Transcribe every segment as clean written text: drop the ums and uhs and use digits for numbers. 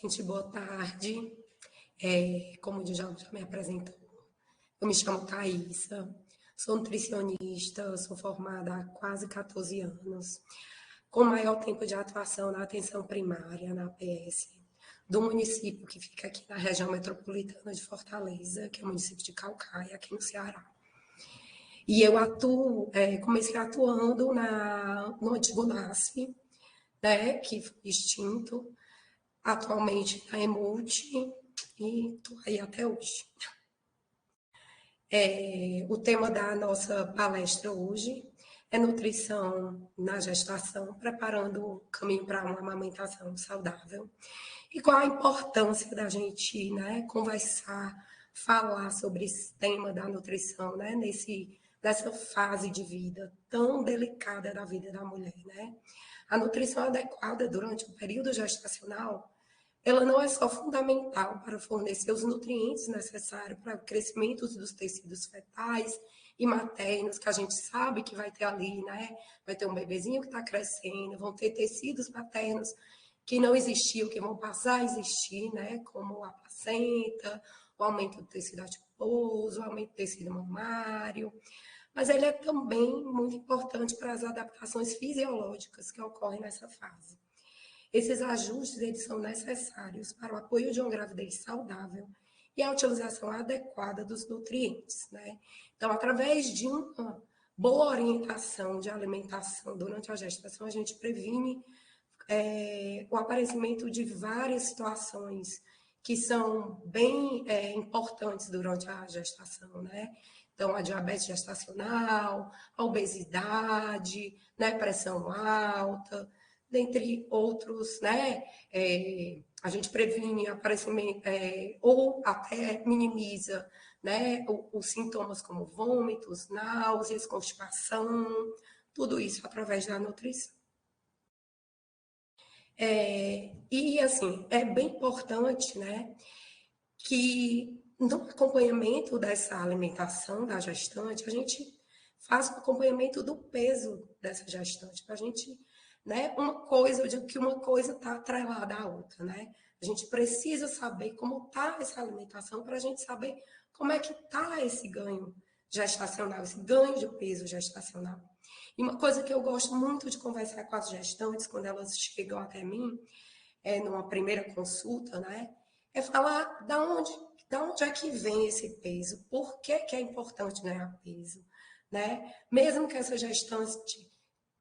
Gente, boa tarde. Como o Djalma já me apresentou, eu me chamo Thaisa, sou nutricionista, sou formada há quase 14 anos, com maior tempo de atuação na atenção primária, na APS, do município que fica aqui na região metropolitana de Fortaleza, que é o município de Caucaia, aqui no Ceará. E eu comecei atuando no antigo NASF, né, que foi extinto, atualmente na Emult, e estou aí até hoje. O tema da nossa palestra hoje é nutrição na gestação, preparando o caminho para uma amamentação saudável. E qual a importância da gente, né, conversar, falar sobre esse tema da nutrição, né, nessa fase de vida tão delicada da vida da mulher, né? A nutrição adequada durante o período gestacional, ela não é só fundamental para fornecer os nutrientes necessários para o crescimento dos tecidos fetais e maternos, que a gente sabe que vai ter ali, né? Vai ter um bebezinho que está crescendo, vão ter tecidos maternos que não existiam, que vão passar a existir, né? Como a placenta, o aumento do tecido adiposo, o aumento do tecido mamário. Mas ele é também muito importante para as adaptações fisiológicas que ocorrem nessa fase. Esses ajustes eles são necessários para o apoio de uma gravidez saudável e a utilização adequada dos nutrientes, né? Então, através de uma boa orientação de alimentação durante a gestação, a gente previne o aparecimento de várias situações que são bem importantes durante a gestação, né? Então, a diabetes gestacional, a obesidade, né, pressão alta, dentre outros, né? A gente previne aparecimento ou até minimiza, né, os sintomas como vômitos, náuseas, constipação, tudo isso através da nutrição. E assim, é bem importante, né, que no acompanhamento dessa alimentação da gestante, a gente faça o acompanhamento do peso dessa gestante, para a gente, né, eu digo que uma coisa está atrelada à outra, né? A gente precisa saber como está essa alimentação para a gente saber como é que está esse ganho gestacional, esse ganho de peso gestacional. E uma coisa que eu gosto muito de conversar com as gestantes quando elas chegam até mim, numa primeira consulta, né? É falar da onde é que vem esse peso, por que, que é importante ganhar peso, né? Mesmo que essa gestante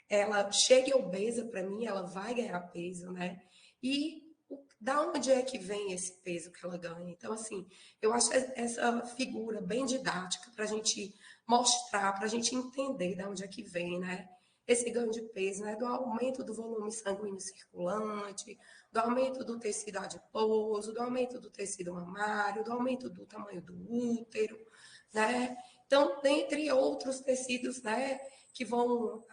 ela chegue obesa para mim, ela vai ganhar peso, né? E da onde é que vem esse peso que ela ganha? Então, assim, eu acho essa figura bem didática para a gente mostrar, para a gente entender de onde é que vem, né? Esse ganho de peso, né? Do aumento do volume sanguíneo circulante, do aumento do tecido adiposo, do aumento do tecido mamário, do aumento do tamanho do útero, né? Então, dentre outros tecidos, né, que vão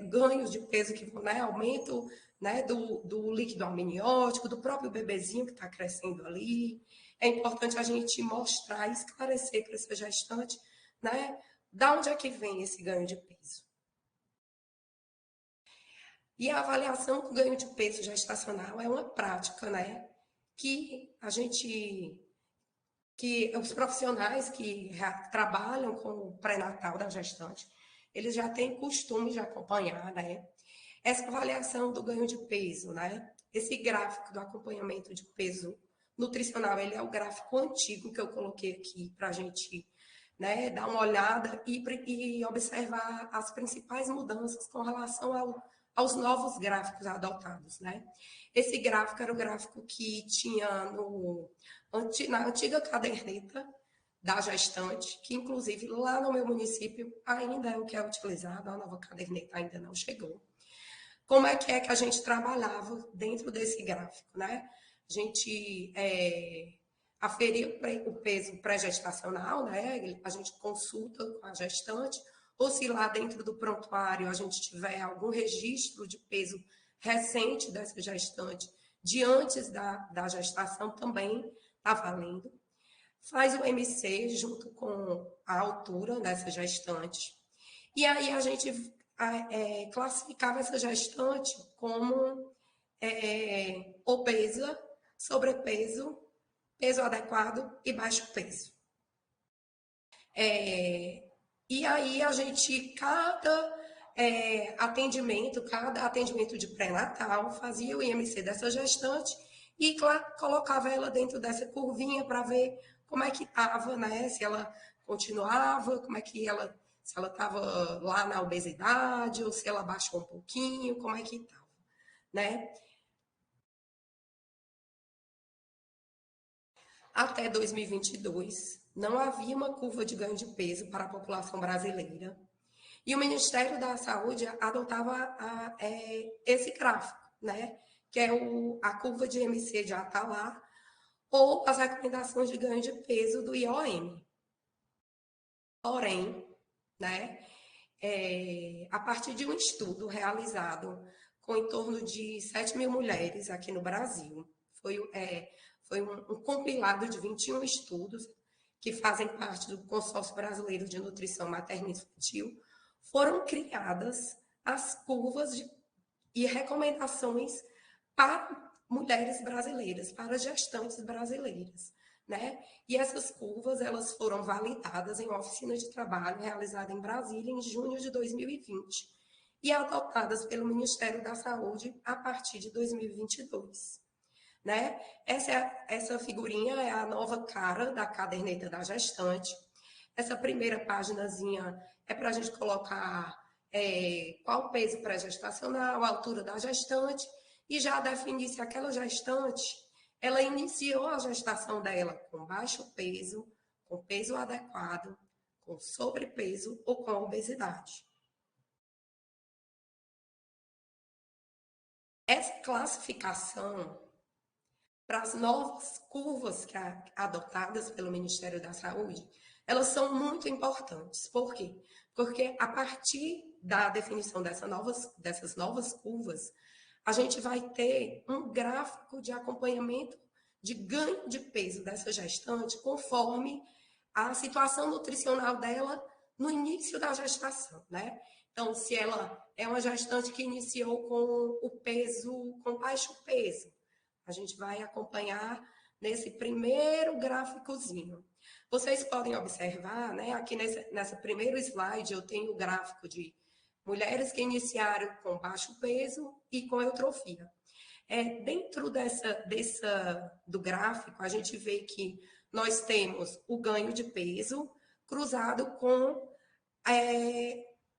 ganhos de peso que vão, né, aumento, né, do líquido amniótico, do próprio bebezinho que está crescendo ali. É importante a gente mostrar, esclarecer para essa gestante, né, da onde é que vem esse ganho de peso. E a avaliação do ganho de peso gestacional é uma prática, né, que que os profissionais que trabalham com o pré-natal da gestante, eles já têm costume de acompanhar, né? Essa avaliação do ganho de peso, né? Esse gráfico do acompanhamento de peso nutricional, ele é o gráfico antigo que eu coloquei aqui para a gente, né, dar uma olhada e observar as principais mudanças com relação aos novos gráficos adotados, né? Esse gráfico era o gráfico que tinha na antiga caderneta da gestante, que inclusive lá no meu município ainda é o que é utilizado, a nova caderneta ainda não chegou. Como é que a gente trabalhava dentro desse gráfico, né? A gente aferia o peso pré-gestacional, né? A gente consulta com a gestante, ou se lá dentro do prontuário a gente tiver algum registro de peso recente dessa gestante, de antes da gestação, também está valendo. Faz o MC junto com a altura dessa gestante. E aí a gente classificava essa gestante como obesa sobrepeso, peso adequado e baixo peso. E aí a gente, cada atendimento de pré-natal, fazia o IMC dessa gestante e colocava ela dentro dessa curvinha para ver como é que estava, né? Se ela continuava, se ela estava lá na obesidade, ou se ela baixou um pouquinho, como é que estava, né? Até 2022, não havia uma curva de ganho de peso para a população brasileira. E o Ministério da Saúde adotava esse gráfico, né? Que é a curva de MC de Atalar, ou as recomendações de ganho de peso do IOM. Porém, né, a partir de um estudo realizado com em torno de 7 mil mulheres aqui no Brasil, foi um compilado de 21 estudos que fazem parte do Consórcio Brasileiro de Nutrição Materna e Infantil, foram criadas as curvas e recomendações para mulheres brasileiras, para gestantes brasileiras, né? E essas curvas, elas foram validadas em uma oficina de trabalho realizada em Brasília em junho de 2020 e adotadas pelo Ministério da Saúde a partir de 2022. Né? Essa figurinha é a nova cara da caderneta da gestante. Essa primeira paginazinha é para a gente colocar qual o peso pré-gestacional, a altura da gestante, e já definir se aquela gestante ela iniciou a gestação dela com baixo peso, com peso adequado, com sobrepeso ou com obesidade. Essa classificação para as novas curvas adotadas pelo Ministério da Saúde, elas são muito importantes. Por quê? Porque a partir da definição dessas novas curvas, a gente vai ter um gráfico de acompanhamento de ganho de peso dessa gestante conforme a situação nutricional dela no início da gestação, né? Então, se ela é uma gestante que iniciou com baixo peso, a gente vai acompanhar nesse primeiro gráficozinho. Vocês podem observar, né? Aqui nessa primeiro slide eu tenho o gráfico de mulheres que iniciaram com baixo peso e com eutrofia. Dentro do gráfico, a gente vê que nós temos o ganho de peso cruzado com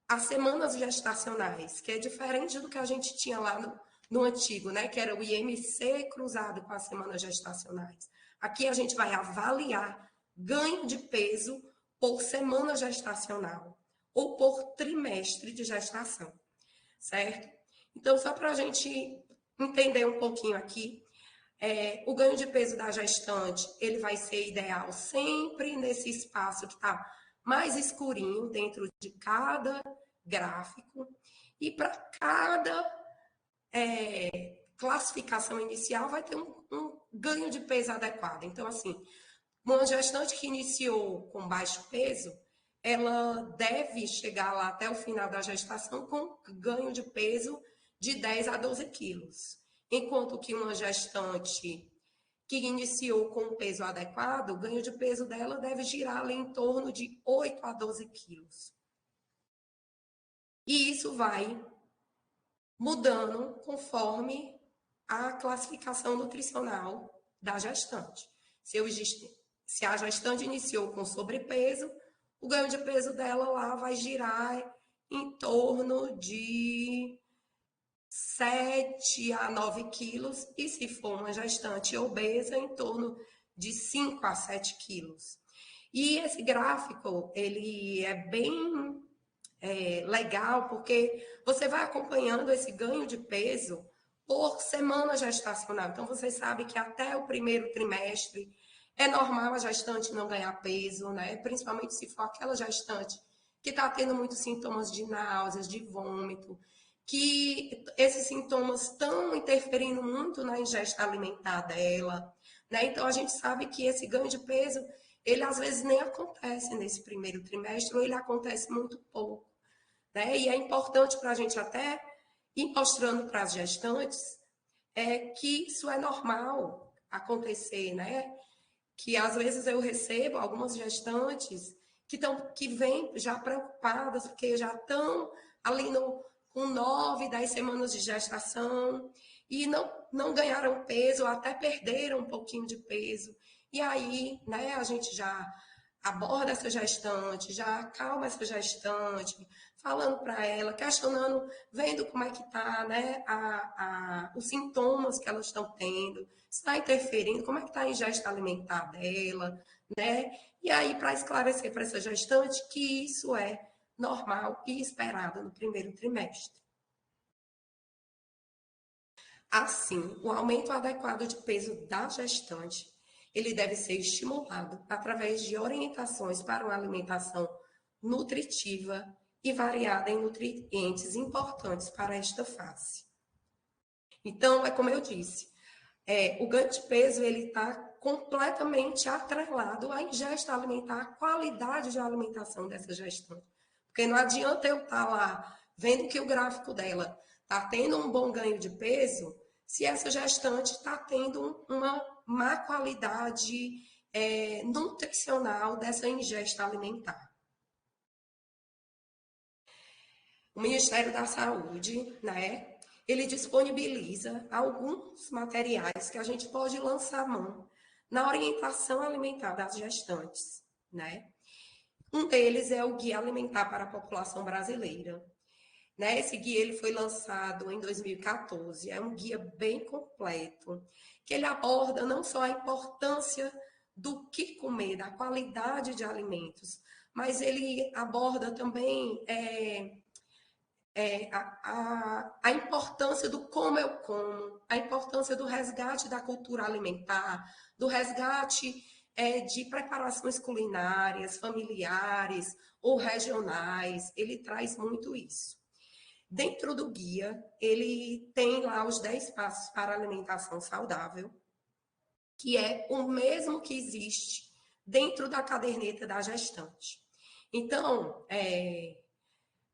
as semanas gestacionais, que é diferente do que a gente tinha lá no antigo, né? Que era o IMC cruzado com as semanas gestacionais. Aqui a gente vai avaliar ganho de peso por semana gestacional ou por trimestre de gestação, certo? Então, só para a gente entender um pouquinho aqui, o ganho de peso da gestante, ele vai ser ideal sempre nesse espaço que está mais escurinho dentro de cada gráfico, e para cada classificação inicial vai ter um ganho de peso adequado. Então, assim, uma gestante que iniciou com baixo peso, ela deve chegar lá até o final da gestação com ganho de peso de 10 a 12 quilos. Enquanto que uma gestante que iniciou com um peso adequado, o ganho de peso dela deve girar ali em torno de 8 a 12 quilos. E isso vai mudando conforme a classificação nutricional da gestante. Se a gestante iniciou com sobrepeso, o ganho de peso dela lá vai girar em torno de 7 a 9 quilos, e se for uma gestante obesa, em torno de 5 a 7 quilos. E esse gráfico, ele é bem legal, porque você vai acompanhando esse ganho de peso por semana gestacional. Então, você sabe que até o primeiro trimestre é normal a gestante não ganhar peso, né? Principalmente se for aquela gestante que está tendo muitos sintomas de náuseas, de vômito, que esses sintomas estão interferindo muito na ingesta alimentar dela, né? Então, a gente sabe que esse ganho de peso, ele às vezes nem acontece nesse primeiro trimestre, ou ele acontece muito pouco, né? E é importante para a gente até ir mostrando para as gestantes que isso é normal. acontecer, né? Que às vezes eu recebo algumas gestantes que vêm já preocupadas, porque já estão ali com 9, 10 semanas de gestação e não ganharam peso, ou até perderam um pouquinho de peso. E aí, né, a gente já aborda essa gestante, já acalma essa gestante, falando para ela, questionando, vendo como é que está, né, os sintomas que elas estão tendo, se está interferindo, como é que está a ingesta alimentar dela, né? E aí, para esclarecer para essa gestante que isso é normal e esperado no primeiro trimestre. Assim, o aumento adequado de peso da gestante, ele deve ser estimulado através de orientações para uma alimentação nutritiva e variada em nutrientes importantes para esta fase. Então, é como eu disse, o ganho de peso ele está completamente atrelado à ingesta alimentar, à qualidade de alimentação dessa gestante. Porque não adianta eu estar lá vendo que o gráfico dela está tendo um bom ganho de peso, se essa gestante está tendo uma má qualidade nutricional dessa ingesta alimentar. O Ministério da Saúde, né, ele disponibiliza alguns materiais que a gente pode lançar mão na orientação alimentar das gestantes, né? Um deles é o Guia Alimentar para a População Brasileira. Né? Esse guia ele foi lançado em 2014, é um guia bem completo, que ele aborda não só a importância do que comer, da qualidade de alimentos, mas ele aborda também a importância do como eu como, a importância do resgate da cultura alimentar, do resgate de preparações culinárias, familiares ou regionais. Ele traz muito isso. Dentro do guia, ele tem lá os 10 passos para a alimentação saudável, que é o mesmo que existe dentro da caderneta da gestante. Então,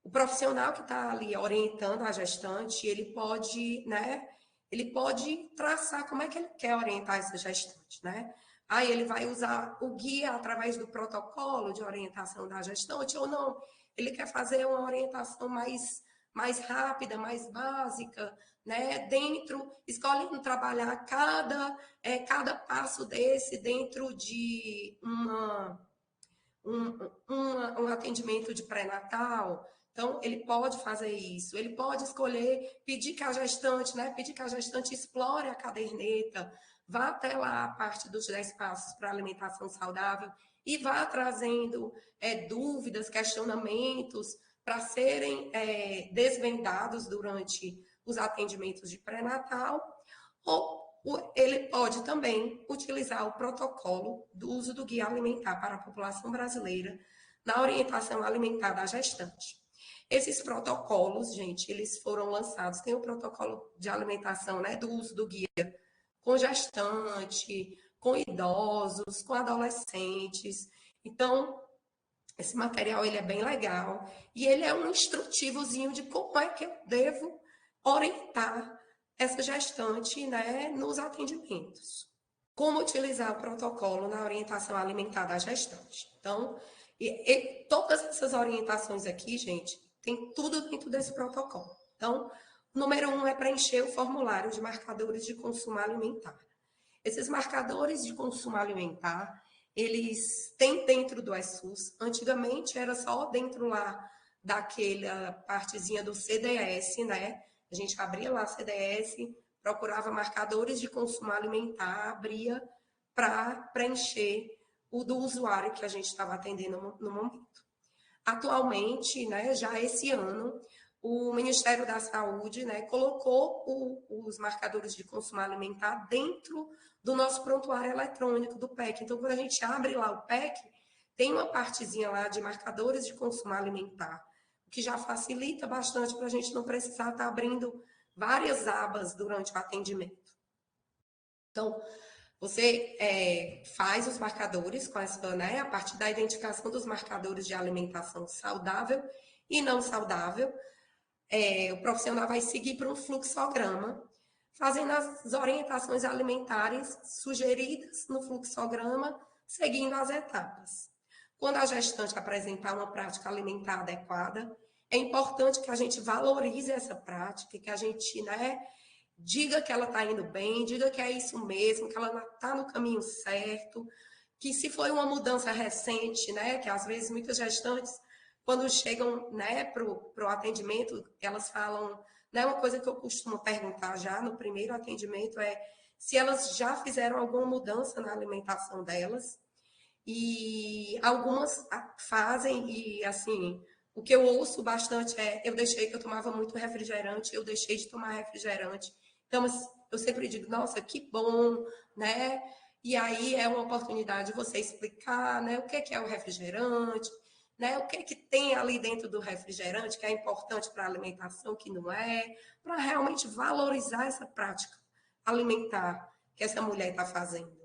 o profissional que está ali orientando a gestante, ele pode, né, ele pode traçar como é que ele quer orientar essa gestante, né? Aí ele vai usar o guia através do protocolo de orientação da gestante ou não, ele quer fazer uma orientação mais rápida, mais básica, né? Escolhendo trabalhar cada passo desse dentro de um atendimento de pré-natal. Então, ele pode fazer isso, ele pode escolher, pedir que a gestante, né? Pedir que a gestante explore a caderneta, vá até lá a parte dos 10 passos para alimentação saudável e vá trazendo dúvidas, questionamentos para serem desvendados durante os atendimentos de pré-natal, ou ele pode também utilizar o protocolo do uso do guia alimentar para a população brasileira na orientação alimentar da gestante. Esses protocolos, gente, eles foram lançados. Tem o protocolo de alimentação, né, do uso do guia com gestante, com idosos, com adolescentes. Então, esse material ele é bem legal e ele é um instrutivozinho de como é que eu devo orientar essa gestante, né, nos atendimentos. Como utilizar o protocolo na orientação alimentar da gestante. Então, todas essas orientações aqui, gente, tem tudo dentro desse protocolo. Então, o número 1 é preencher o formulário de marcadores de consumo alimentar. Esses marcadores de consumo alimentar, eles têm dentro do ESUS. Antigamente era só dentro lá daquela partezinha do CDS, né? A gente abria lá CDS, procurava marcadores de consumo alimentar, abria para preencher o do usuário que a gente estava atendendo no momento. Atualmente, né, já esse ano, o Ministério da Saúde, né, colocou os marcadores de consumo alimentar dentro do nosso prontuário eletrônico do PEC. Então, quando a gente abre lá o PEC, tem uma partezinha lá de marcadores de consumo alimentar, o que já facilita bastante para a gente não precisar estar abrindo várias abas durante o atendimento. Então, você faz os marcadores com essa, né, a partir da identificação dos marcadores de alimentação saudável e não saudável. O profissional vai seguir para um fluxograma, fazendo as orientações alimentares sugeridas no fluxograma, seguindo as etapas. Quando a gestante apresentar uma prática alimentar adequada, é importante que a gente valorize essa prática, que a gente, né, diga que ela está indo bem, diga que é isso mesmo, que ela está no caminho certo, que se foi uma mudança recente, né, que às vezes muitas gestantes, quando chegam, né, para o atendimento, elas falam, né, uma coisa que eu costumo perguntar já no primeiro atendimento é se elas já fizeram alguma mudança na alimentação delas, e algumas fazem, e assim, o que eu ouço bastante é: eu deixei que eu tomava muito refrigerante, eu deixei de tomar refrigerante. Então, eu sempre digo: nossa, que bom, né? E aí é uma oportunidade de você explicar, né, o que é o refrigerante, né, o que tem ali dentro do refrigerante que é importante para a alimentação, que não é, para realmente valorizar essa prática alimentar que essa mulher está fazendo.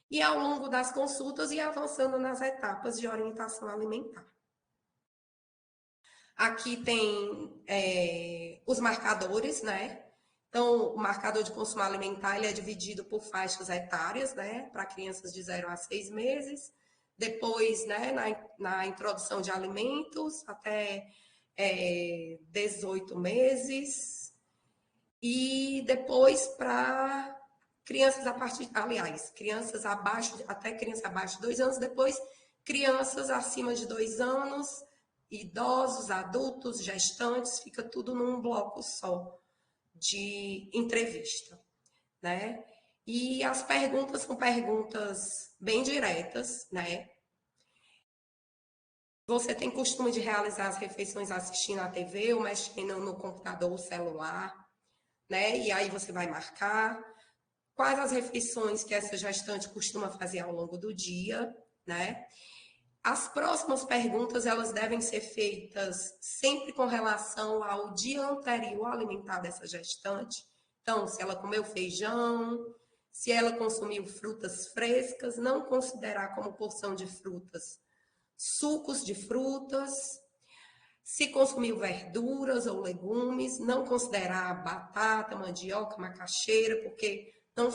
E ao longo das consultas e avançando nas etapas de orientação alimentar. Aqui tem os marcadores, né? Então, o marcador de consumo alimentar ele é dividido por faixas etárias, né? Para crianças de 0 a 6 meses. Depois, né, na introdução de alimentos, até 18 meses. E depois para crianças a partir, aliás, crianças abaixo, até criança abaixo de 2 anos, depois crianças acima de 2 anos, idosos, adultos, gestantes, fica tudo num bloco só de entrevista, né? E as perguntas são perguntas bem diretas, né? Você tem costume de realizar as refeições assistindo à TV ou mexendo no computador ou celular, né? E aí você vai marcar quais as refeições que essa gestante costuma fazer ao longo do dia, né? As próximas perguntas, elas devem ser feitas sempre com relação ao dia anterior alimentar dessa gestante. Então, se ela comeu feijão, se ela consumiu frutas frescas, não considerar como porção de frutas sucos de frutas, se consumiu verduras ou legumes, não considerar batata, mandioca, macaxeira, porque não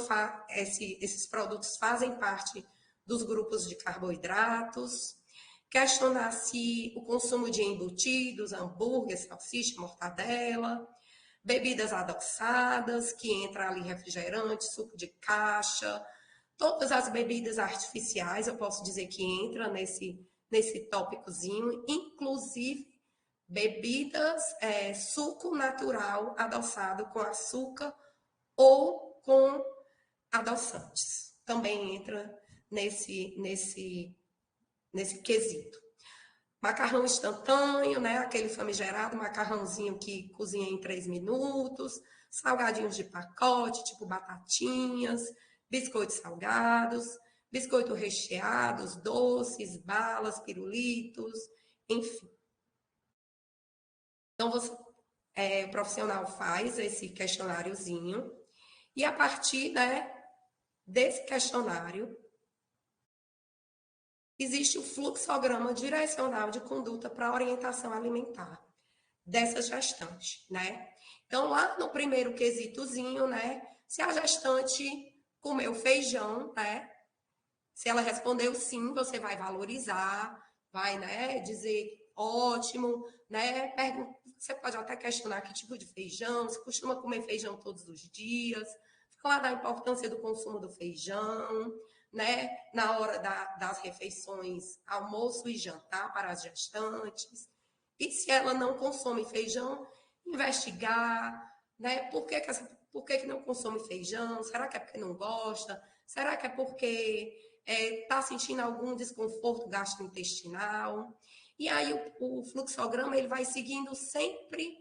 esses produtos fazem parte dos grupos de carboidratos. Questionar se o consumo de embutidos, hambúrguer, salsicha, mortadela, bebidas adoçadas, que entra ali refrigerante, suco de caixa, todas as bebidas artificiais, eu posso dizer que entra nesse tópicozinho, inclusive bebidas, suco natural adoçado com açúcar ou com adoçantes. Também entra nesse quesito. Macarrão instantâneo, né? Aquele famigerado macarrãozinho que cozinha em 3 minutos, salgadinhos de pacote, tipo batatinhas, biscoitos salgados, biscoito recheados, doces, balas, pirulitos, enfim. Então, o profissional faz esse questionáriozinho e a partir, né, desse questionário, existe o fluxograma direcional de conduta para orientação alimentar dessa gestante, né? Então, lá no primeiro quesitozinho, né, se a gestante comeu feijão, né, se ela respondeu sim, você vai valorizar, vai, né, dizer ótimo, né? Você pode até questionar que tipo de feijão, se costuma comer feijão todos os dias, falar da importância do consumo do feijão, né? Na hora das refeições, almoço e jantar para as gestantes. E se ela não consome feijão, investigar, né? Por que não consome feijão? Será que é porque não gosta? Será que é porque está sentindo algum desconforto gastrointestinal? E aí o fluxograma ele vai seguindo sempre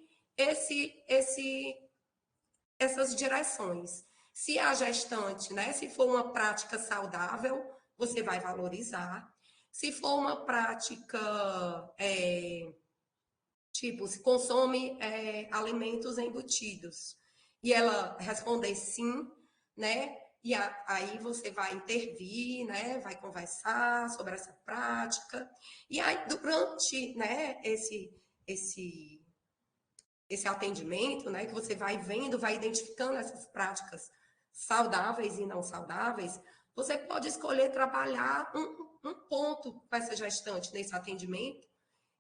essas direções. Se a gestante, né, se for uma prática saudável, você vai valorizar. Se for uma prática tipo, se consome alimentos embutidos e ela responder sim, né? E aí você vai intervir, né? Vai conversar sobre essa prática. E aí, durante, né, esse esse atendimento, né, que você vai vendo, vai identificando essas práticas saudáveis e não saudáveis, você pode escolher trabalhar um ponto com essa gestante nesse atendimento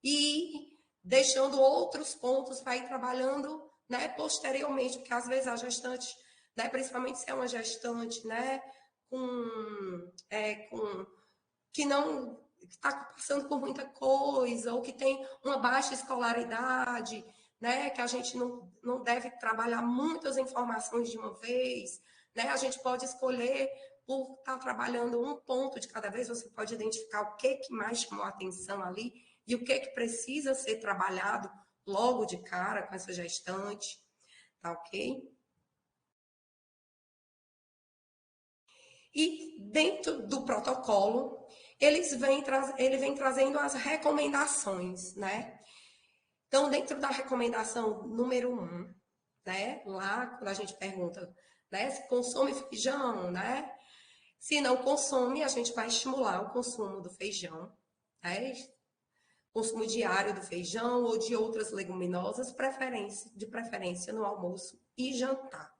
e deixando outros pontos para ir trabalhando, né, posteriormente, porque às vezes a gestante, né, principalmente se é uma gestante, né, com que não está passando por muita coisa, ou que tem uma baixa escolaridade, né, que a gente não deve trabalhar muitas informações de uma vez, né, a gente pode escolher por estar trabalhando um ponto de cada vez, você pode identificar o que mais chamou a atenção ali e o que precisa ser trabalhado logo de cara com essa gestante, tá ok? E dentro do protocolo, ele vem trazendo as recomendações, né? Então, dentro da recomendação número 1, né? Lá, quando a gente pergunta, né? Se consome feijão, né? Se não consome, a gente vai estimular o consumo do feijão, né? Consumo diário do feijão ou de outras leguminosas, de preferência no almoço e jantar.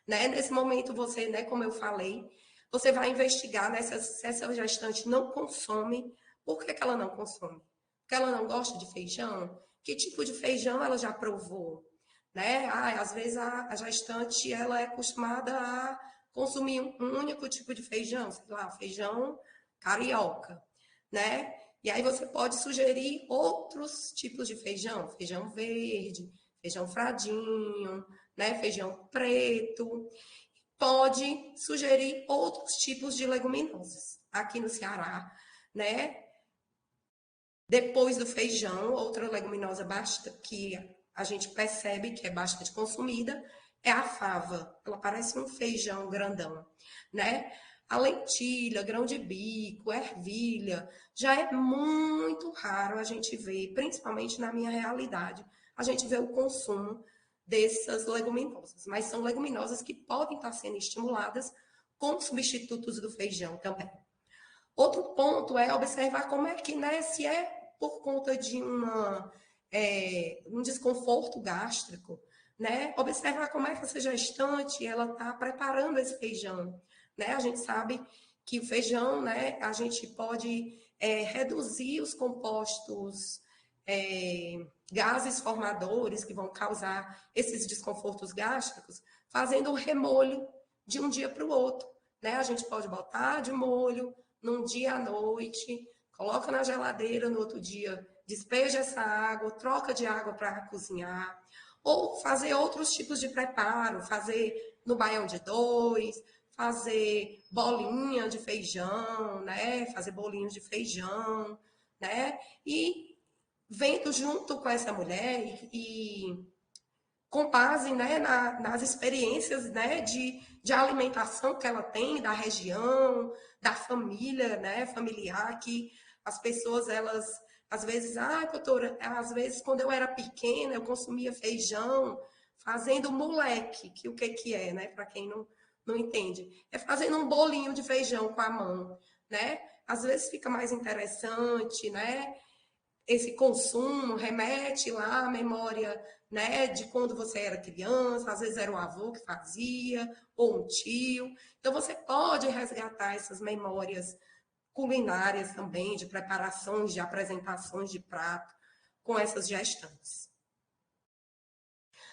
Né? Nesse momento, você, né, como eu falei, você vai investigar, né, se essa gestante não consome, por que ela não consome? Porque ela não gosta de feijão? Que tipo de feijão ela já provou? Né? Às vezes a gestante ela é acostumada a consumir um único tipo de feijão, sei lá, feijão carioca, né? E aí você pode sugerir outros tipos de feijão, feijão verde, feijão fradinho, né, feijão preto. Pode sugerir outros tipos de leguminosas. Aqui no Ceará, né, depois do feijão, outra leguminosa que a gente percebe que é bastante consumida é a fava. Ela parece um feijão grandão, né? A lentilha, grão de bico, ervilha, já é muito raro a gente ver, principalmente na minha realidade, a gente vê o consumo dessas leguminosas, mas são leguminosas que podem estar sendo estimuladas com substitutos do feijão também. Outro ponto é observar como é que, né, se é por conta de um desconforto gástrico, né, observar como é que essa gestante ela está preparando esse feijão, né? A gente sabe que o feijão, né, a gente pode reduzir os compostos gases formadores que vão causar esses desconfortos gástricos, fazendo um remolho de um dia para o outro, né? A gente pode botar de molho num dia à noite, coloca na geladeira no outro dia, despeja essa água, troca de água para cozinhar, ou fazer outros tipos de preparo, fazer no baião de dois, fazer bolinha de feijão, né? Fazer bolinhos de feijão, né? E vendo junto com essa mulher com base, né, nas experiências, né, de alimentação que ela tem da região, da família, né, familiar, que as pessoas, elas, às vezes, doutora, às vezes, quando eu era pequena, eu consumia feijão fazendo moleque, que o que é, né, para quem não entende, é fazendo um bolinho de feijão com a mão, né, às vezes fica mais interessante, né, esse consumo remete lá à memória, né, de quando você era criança, às vezes era o avô que fazia, ou um tio. Então, você pode resgatar essas memórias culinárias também, de preparações, de apresentações de prato com essas gestantes.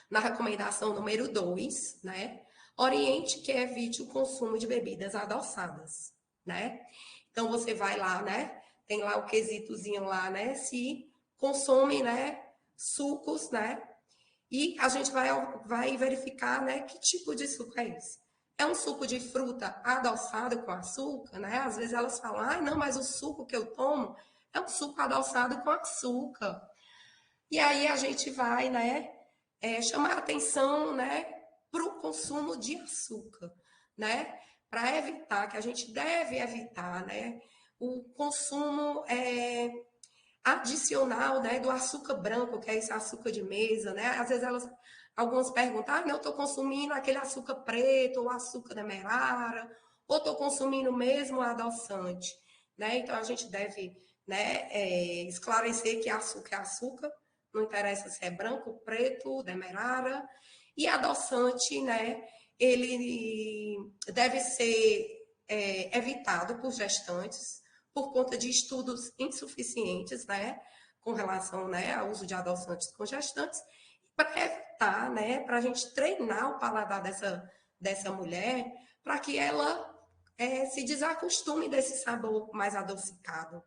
Na recomendação número 2, né, oriente que evite o consumo de bebidas adoçadas, né? Então, você vai lá, né, tem lá o quesitozinho lá, né, se consome, né, sucos, né, e a gente vai verificar, né, que tipo de suco é esse. É um suco de fruta adoçado com açúcar, né? Às vezes elas falam, não, mas o suco que eu tomo é um suco adoçado com açúcar. E aí a gente vai, né, chamar a atenção, né, para o consumo de açúcar, né? Para evitar, que a gente deve evitar, né, o consumo adicional, né, do açúcar branco, que é esse açúcar de mesa, né? Às vezes algumas perguntam, não, eu estou consumindo aquele açúcar preto, ou açúcar demerara, ou estou consumindo mesmo adoçante, né? Então a gente deve, né, esclarecer que açúcar é açúcar, não interessa se é branco, preto, demerara, e adoçante, né, ele deve ser evitado por gestantes, por conta de estudos insuficientes, né, com relação, né, ao uso de adoçantes com gestantes, para evitar, né, para a gente treinar o paladar dessa mulher, para que ela se desacostume desse sabor mais adocicado.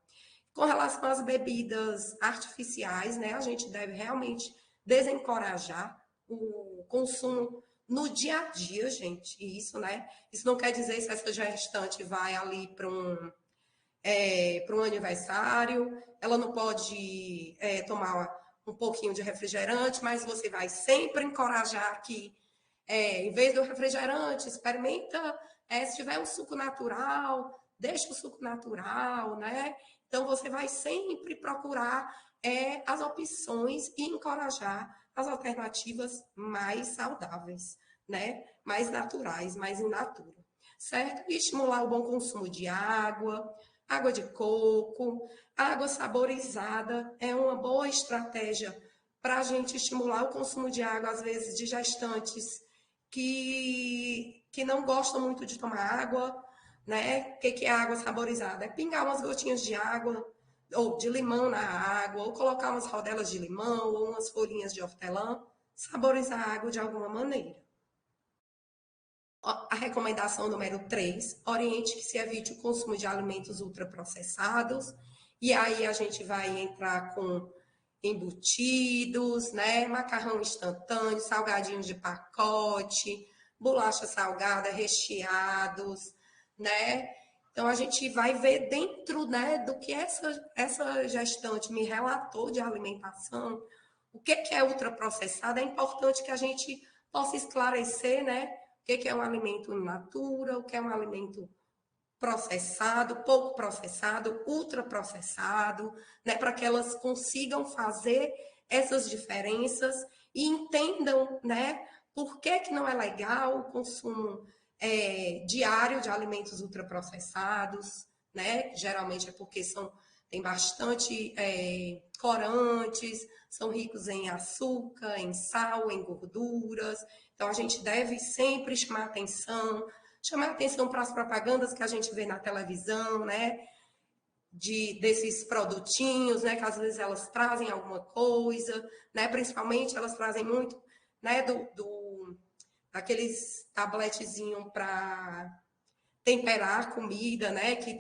Com relação às bebidas artificiais, né, a gente deve realmente desencorajar o consumo no dia a dia, gente. E isso, né? Isso não quer dizer se essa gestante vai ali para um aniversário, ela não pode tomar um pouquinho de refrigerante, mas você vai sempre encorajar que, em vez do refrigerante, experimenta, se tiver um suco natural, deixa o suco natural, né? Então, você vai sempre procurar as opções e encorajar as alternativas mais saudáveis, né? Mais naturais, mais in natura, certo? E estimular o bom consumo de água, água de coco, água saborizada é uma boa estratégia para a gente estimular o consumo de água, às vezes, de gestantes que não gostam muito de tomar água, né? O que é água saborizada? É pingar umas gotinhas de água ou de limão na água, ou colocar umas rodelas de limão, ou umas folhinhas de hortelã, saborizar a água de alguma maneira. A recomendação número 3, oriente que se evite o consumo de alimentos ultraprocessados, e aí a gente vai entrar com embutidos, né, macarrão instantâneo, salgadinhos de pacote, bolacha salgada, recheados, né? Então a gente vai ver dentro, né, do que essa gestante me relatou de alimentação, o que é ultraprocessado, é importante que a gente possa esclarecer, né, o que é um alimento in natura, o que é um alimento processado, pouco processado, ultraprocessado, né, para que elas consigam fazer essas diferenças e entendam, né, por que não é legal o consumo diário de alimentos ultraprocessados, né? Geralmente é porque tem bastante corantes, são ricos em açúcar, em sal, em gorduras. Então a gente deve sempre chamar atenção para as propagandas que a gente vê na televisão, né? Desses produtinhos, né? Que às vezes elas trazem alguma coisa, né? Principalmente elas trazem muito, né? Daqueles tabletezinhos para temperar a comida, né? Que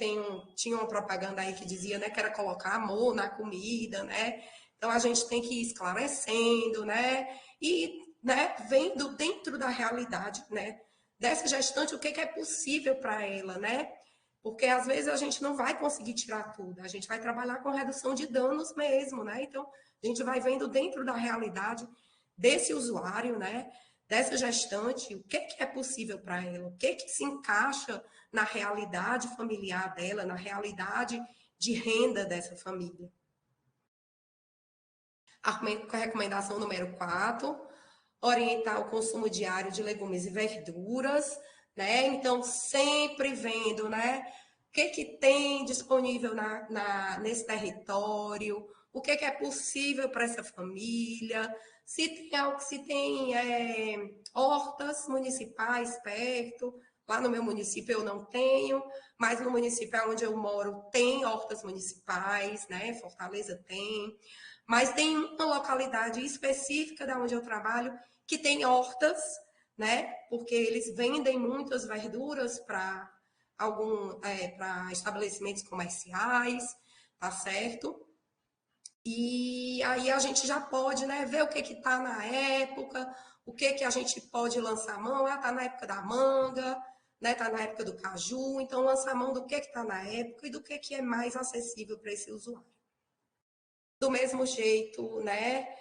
tinha uma propaganda aí que dizia, né? Que era colocar amor na comida, né? Então a gente tem que ir esclarecendo, né? E, né? Vendo dentro da realidade, né? Dessa gestante, o que é possível para ela, né? Porque às vezes a gente não vai conseguir tirar tudo, a gente vai trabalhar com redução de danos mesmo, né? Então, a gente vai vendo dentro da realidade desse usuário, né? Dessa gestante, o que é possível para ela, o que se encaixa na realidade familiar dela, na realidade de renda dessa família. A recomendação número 4, orientar o consumo diário de legumes e verduras, né? Então, sempre vendo, né? O que tem disponível nesse território, o que é possível para essa família, se tem hortas municipais perto. Lá no meu município eu não tenho, mas no município onde eu moro tem hortas municipais, né? Fortaleza tem. Mas tem uma localidade específica da onde eu trabalho que tem hortas, né? Porque eles vendem muitas verduras para para estabelecimentos comerciais, tá certo? E aí a gente já pode, né, ver o que está na época, o que a gente pode lançar a mão. Tá na época da manga, né, tá na época do caju, então lança a mão do que está na época e do que é mais acessível para esse usuário. Do mesmo jeito, né,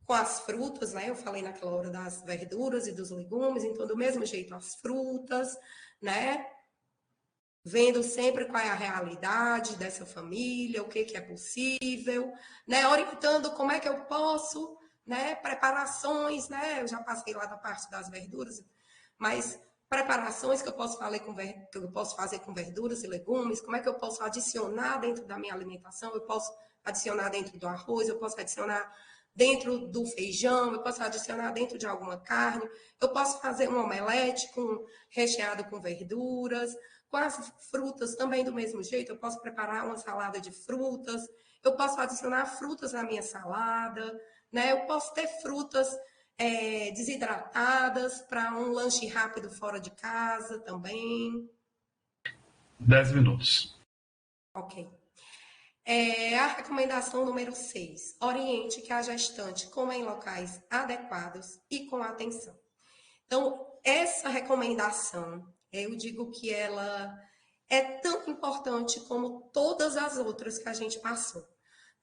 com as frutas, né? Eu falei naquela hora das verduras e dos legumes, então do mesmo jeito as frutas, né? Vendo sempre qual é a realidade dessa família, o que é possível, né? Orientando como é que eu posso, né? Preparações, né? Eu já passei lá da parte das verduras, mas preparações que eu posso fazer com verduras e legumes, como é que eu posso adicionar dentro da minha alimentação, eu posso adicionar dentro do arroz, eu posso adicionar dentro do feijão, eu posso adicionar dentro de alguma carne, eu posso fazer um omelete recheado com verduras, com as frutas também do mesmo jeito, eu posso preparar uma salada de frutas, eu posso adicionar frutas na minha salada, né? Eu posso ter frutas desidratadas para um lanche rápido fora de casa também. 10 minutos. Ok. A recomendação número 6. Oriente que a gestante coma em locais adequados e com atenção. Então, essa recomendação, eu digo que ela é tão importante como todas as outras que a gente passou,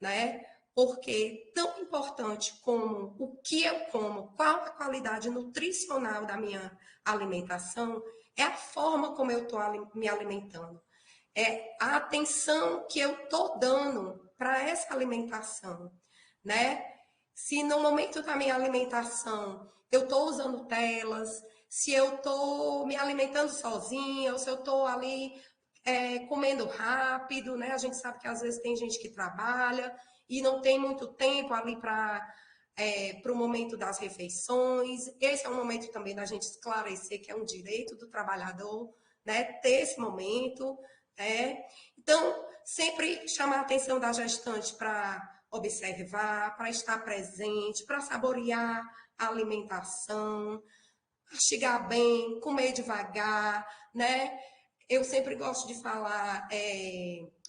né? Porque tão importante como o que eu como, qual a qualidade nutricional da minha alimentação, é a forma como eu estou me alimentando. É a atenção que eu estou dando para essa alimentação, né? Se no momento da minha alimentação eu estou usando telas, se eu estou me alimentando sozinha, ou se eu estou ali comendo rápido, né? A gente sabe que às vezes tem gente que trabalha e não tem muito tempo ali para o momento das refeições. Esse é um momento também da gente esclarecer que é um direito do trabalhador, né? Ter esse momento. Então, sempre chamar a atenção da gestante para observar, para estar presente, para saborear a alimentação, mastigar bem, comer devagar, né? Eu sempre gosto de falar,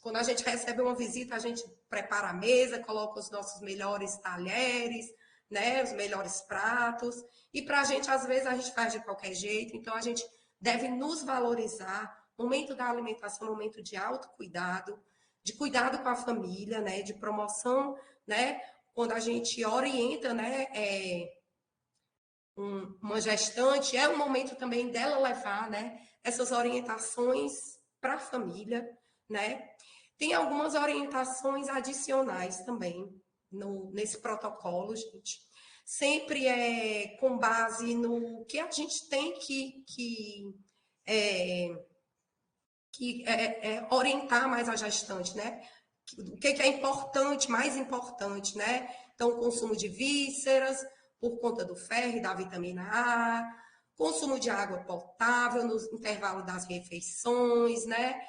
quando a gente recebe uma visita, a gente prepara a mesa, coloca os nossos melhores talheres, né? Os melhores pratos. E para a gente, às vezes, a gente faz de qualquer jeito. Então, a gente deve nos valorizar. Momento da alimentação, momento de autocuidado, de cuidado com a família, né? De promoção, né? Quando a gente orienta, né? Uma gestante, é um momento também dela levar, né, essas orientações para a família, né? Tem algumas orientações adicionais também nesse protocolo, gente. Sempre é com base no que a gente tem orientar mais a gestante, né? O que é importante, mais importante, né? Então, o consumo de vísceras, por conta do ferro e da vitamina A, consumo de água potável no intervalo das refeições, né?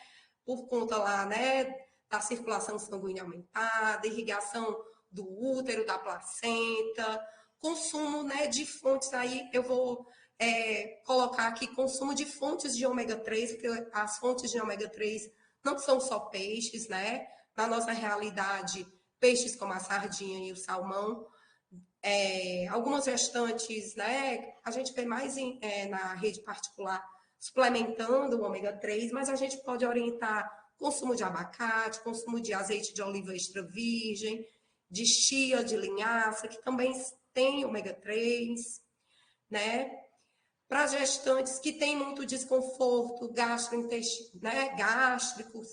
Por conta lá, né, da circulação sanguínea aumentada, irrigação do útero, da placenta, consumo, né, de fontes aí, eu vou colocar aqui consumo de fontes de ômega 3, porque as fontes de ômega 3 não são só peixes, né? Na nossa realidade, peixes como a sardinha e o salmão. Algumas gestantes, né? A gente vê mais na rede particular suplementando o ômega 3, mas a gente pode orientar consumo de abacate, consumo de azeite de oliva extra virgem, de chia, de linhaça, que também tem ômega 3, né? Para gestantes que têm muito desconforto gastrointestinal, né, gástricos,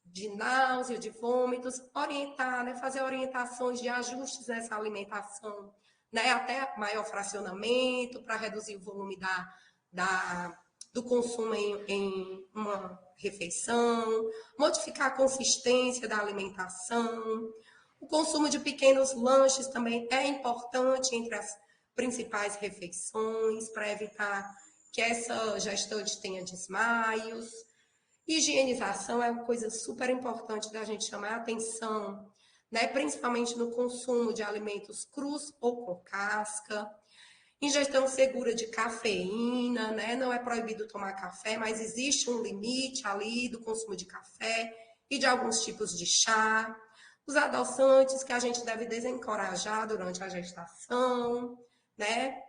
de náusea, de vômitos, orientar, né, fazer orientações de ajustes nessa alimentação, né, até maior fracionamento, para reduzir o volume do consumo em uma refeição, modificar a consistência da alimentação. O consumo de pequenos lanches também é importante entre as principais refeições, para evitar que essa gestante tenha desmaios. Higienização é uma coisa super importante da gente chamar a atenção, né? Principalmente no consumo de alimentos crus ou com casca. Ingestão segura de cafeína, né? Não é proibido tomar café, mas existe um limite ali do consumo de café e de alguns tipos de chá. Os adoçantes que a gente deve desencorajar durante a gestação, né?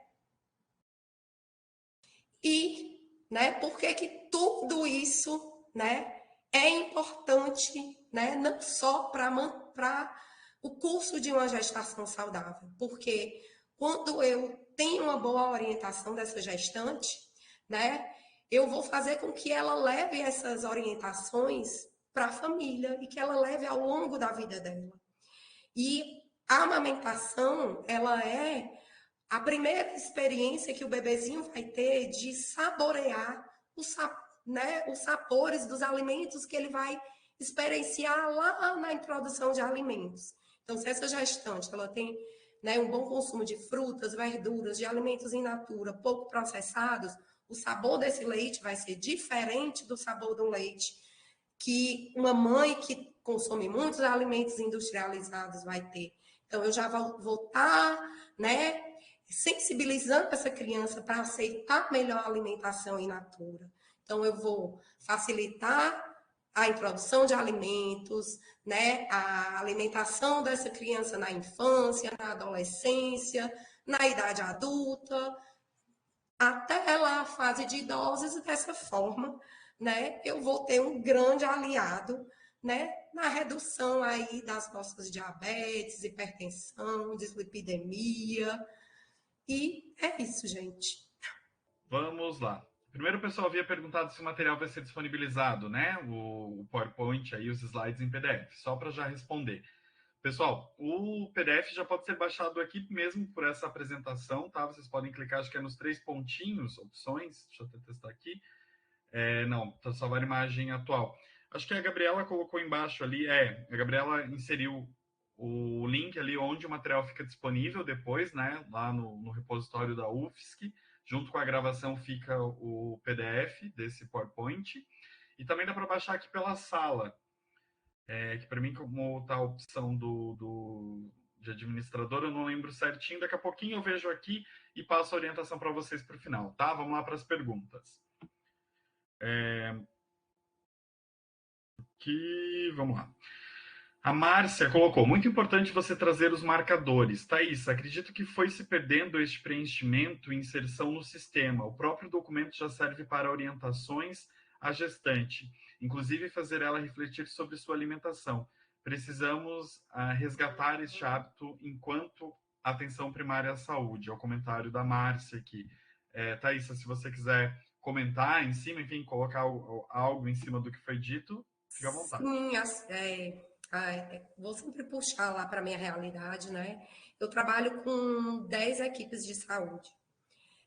E, né, por que que tudo isso, né, é importante, né, não só para o curso de uma gestação saudável, porque quando eu tenho uma boa orientação dessa gestante, né, eu vou fazer com que ela leve essas orientações para a família e que ela leve ao longo da vida dela. E a amamentação, ela é a primeira experiência que o bebezinho vai ter de saborear os sapores dos alimentos que ele vai experienciar lá na introdução de alimentos. Então, se essa gestante ela tem né, um bom consumo de frutas, verduras, de alimentos in natura, pouco processados, o sabor desse leite vai ser diferente do sabor do leite que uma mãe que consome muitos alimentos industrializados vai ter. Então, eu já vou estar, né, sensibilizando essa criança para aceitar melhor a alimentação in natura. Então, eu vou facilitar a introdução de alimentos, né, a alimentação dessa criança na infância, na adolescência, na idade adulta, até lá a fase de idosos, e dessa forma, né, eu vou ter um grande aliado, né, na redução aí das nossas diabetes, hipertensão, dislipidemia, e é isso, gente. Vamos lá. Primeiro, o pessoal havia perguntado se o material vai ser disponibilizado, né? O PowerPoint, aí, os slides em PDF. Só para já responder. Pessoal, o PDF já pode ser baixado aqui mesmo por essa apresentação, tá? Vocês podem clicar, acho que é nos 3 pontinhos, opções. Deixa eu até testar aqui. Não, tá salvar a imagem atual. Acho que a Gabriela colocou embaixo ali, a Gabriela inseriu o link ali onde o material fica disponível depois, né? Lá no repositório da UFSC. Junto com a gravação fica o PDF desse PowerPoint. E também dá para baixar aqui pela sala. Que para mim, como está a opção de administrador, eu não lembro certinho. Daqui a pouquinho eu vejo aqui e passo a orientação para vocês para o final, tá? Vamos lá para as perguntas. Vamos lá. A Márcia colocou, muito importante você trazer os marcadores. Thaís, acredito que foi se perdendo este preenchimento e inserção no sistema. O próprio documento já serve para orientações à gestante, inclusive fazer ela refletir sobre sua alimentação. Precisamos resgatar este hábito enquanto atenção primária à saúde. É o comentário da Márcia aqui. Thaís, se você quiser comentar em cima, enfim, colocar algo em cima do que foi dito, fica à vontade. Sim, vou sempre puxar lá para a minha realidade, né? Eu trabalho com 10 equipes de saúde,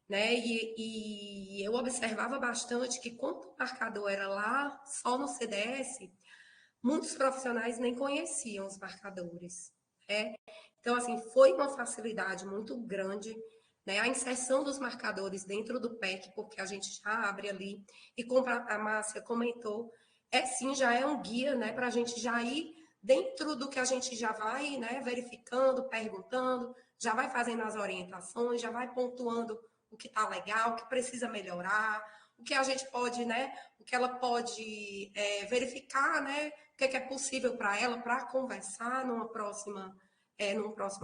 né? E eu observava bastante que quando o marcador era lá só no CDS, muitos profissionais nem conheciam os marcadores, né? Então, assim, foi uma facilidade muito grande, né? A inserção dos marcadores dentro do PEC, porque a gente já abre ali, e como a Márcia comentou, sim, já é um guia, né, para a gente já ir dentro do que a gente já vai, né, verificando, perguntando, já vai fazendo as orientações, já vai pontuando o que está legal, o que precisa melhorar, o que a gente pode, né, o que ela pode verificar, né, o que é possível para ela, para conversar num próximo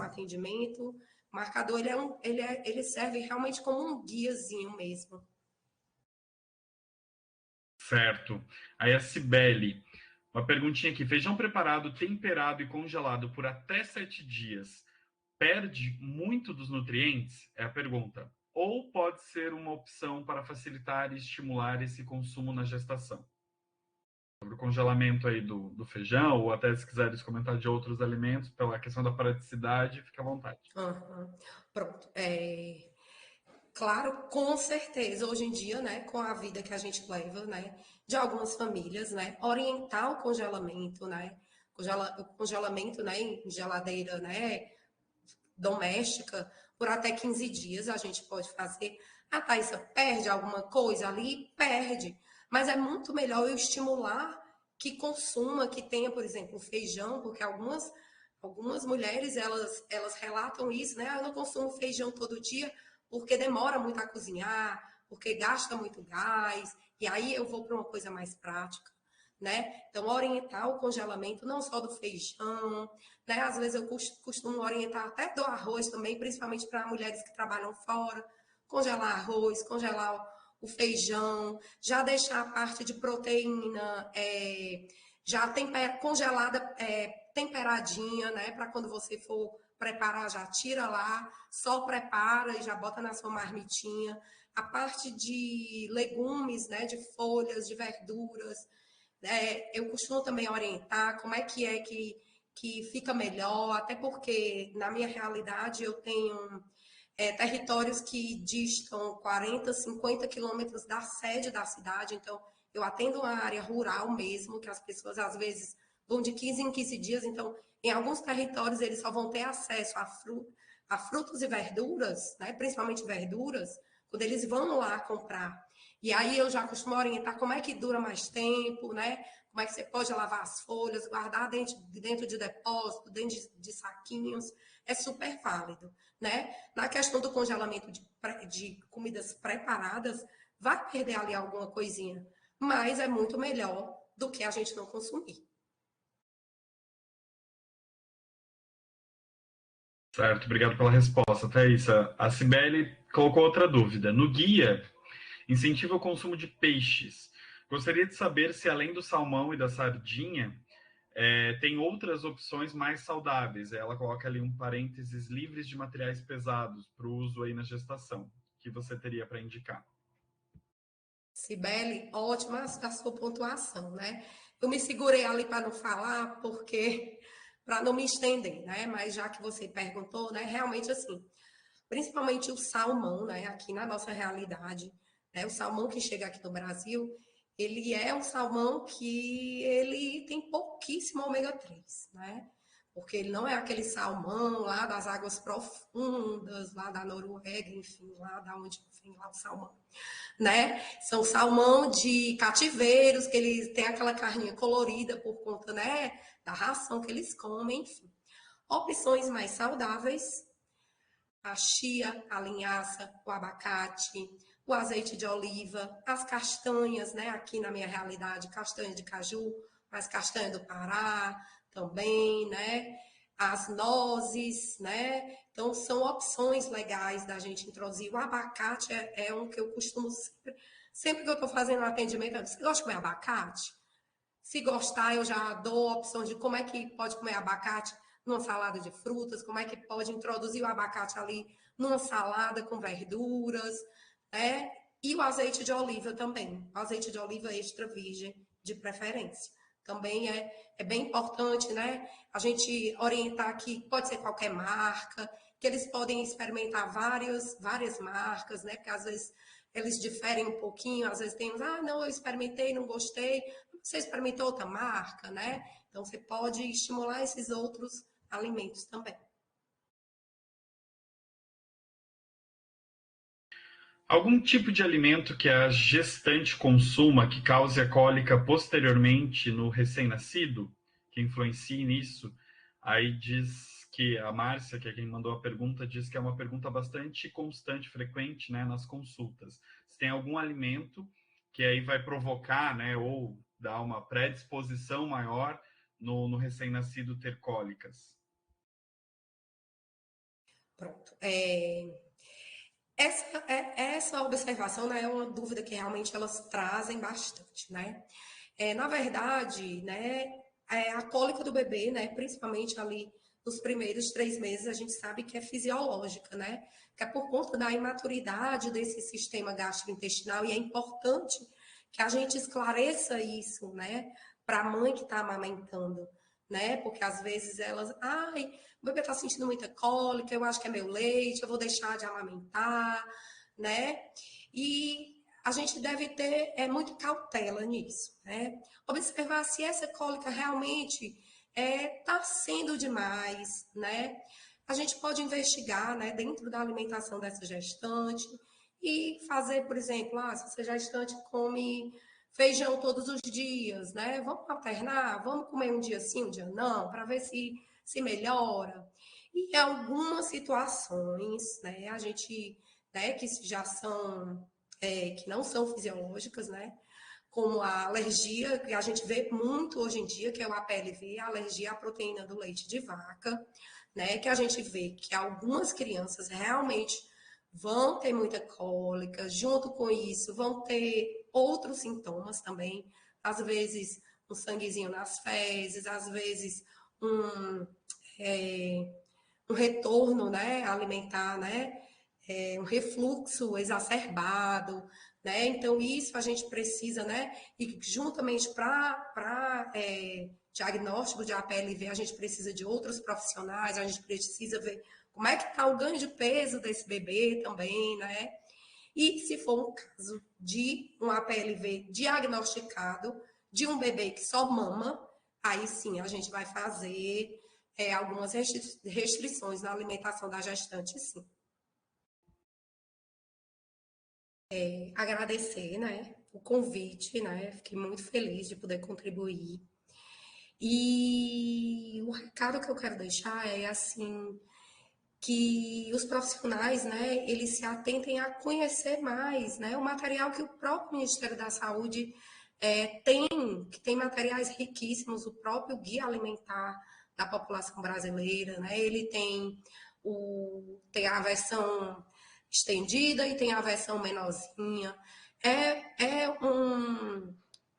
atendimento. O marcador, ele serve realmente como um guiazinho mesmo. Certo. Aí a Cibele, uma perguntinha aqui. Feijão preparado, temperado e congelado por até 7 dias perde muito dos nutrientes? É a pergunta. Ou pode ser uma opção para facilitar e estimular esse consumo na gestação? Sobre o congelamento aí do feijão, ou até se quiseres comentar de outros alimentos, pela questão da praticidade, fica à vontade. Uhum. Pronto. Claro, com certeza, hoje em dia, né, com a vida que a gente leva, né, de algumas famílias, né, orientar o congelamento, né, o congelamento, né, em geladeira, né, doméstica, por até 15 dias a gente pode fazer. A Thaisa perde alguma coisa ali? Perde. Mas é muito melhor eu estimular que consuma, que tenha, por exemplo, feijão, porque algumas mulheres, elas relatam isso, né? Eu não consumo feijão todo dia porque demora muito a cozinhar, porque gasta muito gás, e aí eu vou para uma coisa mais prática. Né? Então, orientar o congelamento não só do feijão, né? Às vezes eu costumo orientar até do arroz também, principalmente para mulheres que trabalham fora, congelar arroz, congelar o feijão, já deixar a parte de proteína já congelada, temperadinha, né? Para quando você for preparar, já tira lá, só prepara e já bota na sua marmitinha. A parte de legumes, né? De folhas, de verduras, eu costumo também orientar como é que fica melhor, até porque na minha realidade eu tenho territórios que distam 40, 50 quilômetros da sede da cidade, então eu atendo uma área rural mesmo, que as pessoas às vezes vão de 15 em 15 dias, então em alguns territórios eles só vão ter acesso a frutas e verduras, né, principalmente verduras, quando eles vão lá comprar. E aí eu já costumo orientar como é que dura mais tempo, né? Como é que você pode lavar as folhas, guardar dentro de depósito, dentro de saquinhos, é super válido, né? Na questão do congelamento de comidas preparadas, vai perder ali alguma coisinha, mas é muito melhor do que a gente não consumir. Certo, obrigado pela resposta, Thaisa. A Cibele colocou outra dúvida. No guia, incentiva o consumo de peixes. Gostaria de saber se, além do salmão e da sardinha, tem outras opções mais saudáveis. Ela coloca ali um parênteses livres de materiais pesados para o uso aí na gestação, que você teria para indicar. Cibele, ótima a sua pontuação, né? Eu me segurei ali para não falar, porque para não me estender, né? Mas já que você perguntou, né? Realmente assim, principalmente o salmão, né? Aqui na nossa realidade, né? O salmão que chega aqui no Brasil, ele é um salmão que ele tem pouquíssimo ômega 3, né? Porque ele não é aquele salmão lá das águas profundas, lá da Noruega, enfim, lá da onde vem lá o salmão, né? São salmão de cativeiros, que eles têm aquela carninha colorida por conta, né, da ração que eles comem, enfim. Opções mais saudáveis, a chia, a linhaça, o abacate, o azeite de oliva, as castanhas, né? Aqui na minha realidade, castanha de caju, mas castanha do Pará também, né? As nozes, né? Então, são opções legais da gente introduzir. O abacate é um que eu costumo sempre que eu estou fazendo um atendimento, eu digo, você gosta de comer abacate? Se gostar, eu já dou opções de como é que pode comer abacate numa salada de frutas, como é que pode introduzir o abacate ali numa salada com verduras, né? E o azeite de oliva também, o azeite de oliva extra virgem, de preferência. Também é bem importante, né? A gente orientar que pode ser qualquer marca, que eles podem experimentar várias marcas, né? Porque às vezes eles diferem um pouquinho, às vezes tem uns, não, eu experimentei, não gostei, você experimentou outra marca, né? Então você pode estimular esses outros alimentos também. Algum tipo de alimento que a gestante consuma que cause a cólica posteriormente no recém-nascido, que influencie nisso? Aí diz que a Márcia, que é quem mandou a pergunta, diz que é uma pergunta bastante constante, frequente, né, nas consultas. Se tem algum alimento que aí vai provocar, né, ou dar uma predisposição maior no recém-nascido ter cólicas. Pronto. Essa observação, né, é uma dúvida que realmente elas trazem bastante, né? Na verdade, né, a cólica do bebê, né, principalmente ali nos primeiros 3 meses, a gente sabe que é fisiológica, né? Que é por conta da imaturidade desse sistema gastrointestinal e é importante que a gente esclareça isso, né, para a mãe que está amamentando, né? Porque às vezes elas, o bebê está sentindo muita cólica, eu acho que é meu leite, eu vou deixar de amamentar, né? E a gente deve ter muita cautela nisso, né? Observar se essa cólica realmente está sendo demais, né? A gente pode investigar, né, dentro da alimentação dessa gestante e fazer, por exemplo, se essa gestante come feijão todos os dias, né? Vamos alternar, vamos comer um dia sim, um dia não, para ver se melhora. E em algumas situações, né, a gente, né, que já são, que não são fisiológicas, né? Como a alergia, que a gente vê muito hoje em dia, que é o APLV, a alergia à proteína do leite de vaca, né? Que a gente vê que algumas crianças realmente vão ter muita cólica, junto com isso vão ter outros sintomas também, às vezes um sanguezinho nas fezes, às vezes um, um retorno, né, alimentar, né, um refluxo exacerbado, né? Então, isso a gente precisa, né? E juntamente para diagnóstico de APLV, a gente precisa de outros profissionais, a gente precisa ver como é que está o ganho de peso desse bebê também, né? E se for um caso de um APLV diagnosticado, de um bebê que só mama, aí sim a gente vai fazer algumas restrições na alimentação da gestante, sim. Agradecer, né, o convite, né? Fiquei muito feliz de poder contribuir. E o recado que eu quero deixar é assim que os profissionais, né, eles se atentem a conhecer mais, né, o material que o próprio Ministério da Saúde tem, que tem materiais riquíssimos, o próprio Guia Alimentar da População Brasileira, né, ele tem a versão estendida e tem a versão menorzinha. É um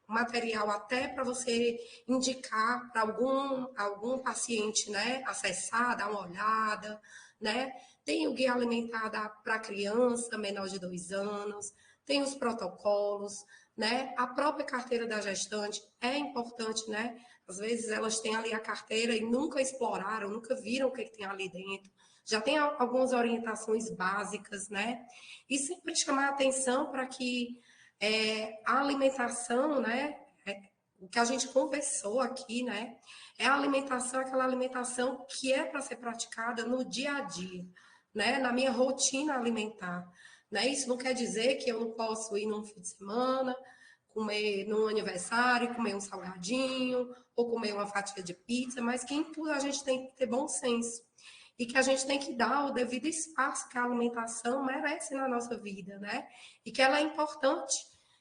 material até para você indicar para algum paciente, né, acessar, dar uma olhada, né? Tem o guia alimentar para criança menor de 2 anos, tem os protocolos, né? A própria carteira da gestante é importante, né? Às vezes elas têm ali a carteira e nunca exploraram, nunca viram o que tem ali dentro. Já tem algumas orientações básicas, né? E sempre chamar a atenção para que a alimentação, né? O que a gente conversou aqui, né? É a alimentação, aquela alimentação que é para ser praticada no dia a dia, né? Na minha rotina alimentar, né? Isso não quer dizer que eu não posso ir num fim de semana, comer num aniversário, comer um salgadinho ou comer uma fatia de pizza, mas que em tudo a gente tem que ter bom senso e que a gente tem que dar o devido espaço que a alimentação merece na nossa vida, né? E que ela é importante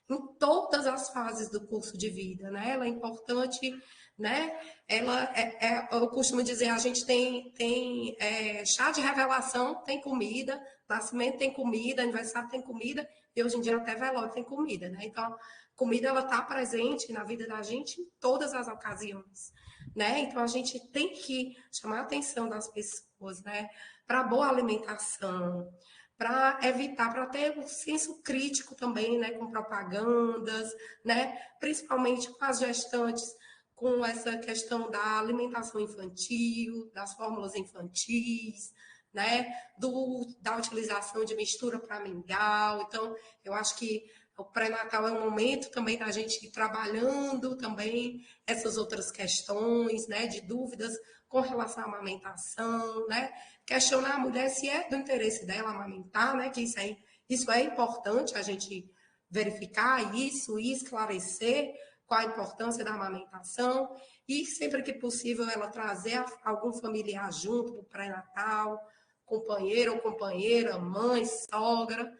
em todas as fases do curso de vida, né? Ela é importante, né? Eu costumo dizer, a gente tem chá de revelação, tem comida, nascimento tem comida, aniversário tem comida, e hoje em dia até velório tem comida, né? Então, comida, ela está presente na vida da gente em todas as ocasiões, né? Então, a gente tem que chamar a atenção das pessoas, né? Para boa alimentação, para evitar, para ter um senso crítico também, né, com propagandas, né, principalmente com as gestantes, com essa questão da alimentação infantil, das fórmulas infantis, né, da utilização de mistura para mingau. Então, eu acho que o pré-natal é um momento também da gente ir trabalhando também essas outras questões, né, de dúvidas com relação à amamentação, né, questionar a mulher se é do interesse dela amamentar, né? Que isso é importante a gente verificar isso e esclarecer qual a importância da amamentação e sempre que possível ela trazer algum familiar junto para o pré-natal, companheiro ou companheira, mãe, sogra,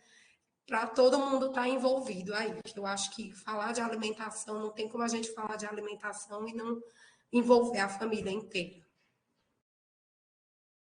para todo mundo estar envolvido aí. Eu acho que falar de alimentação, não tem como a gente falar de alimentação e não envolver a família inteira.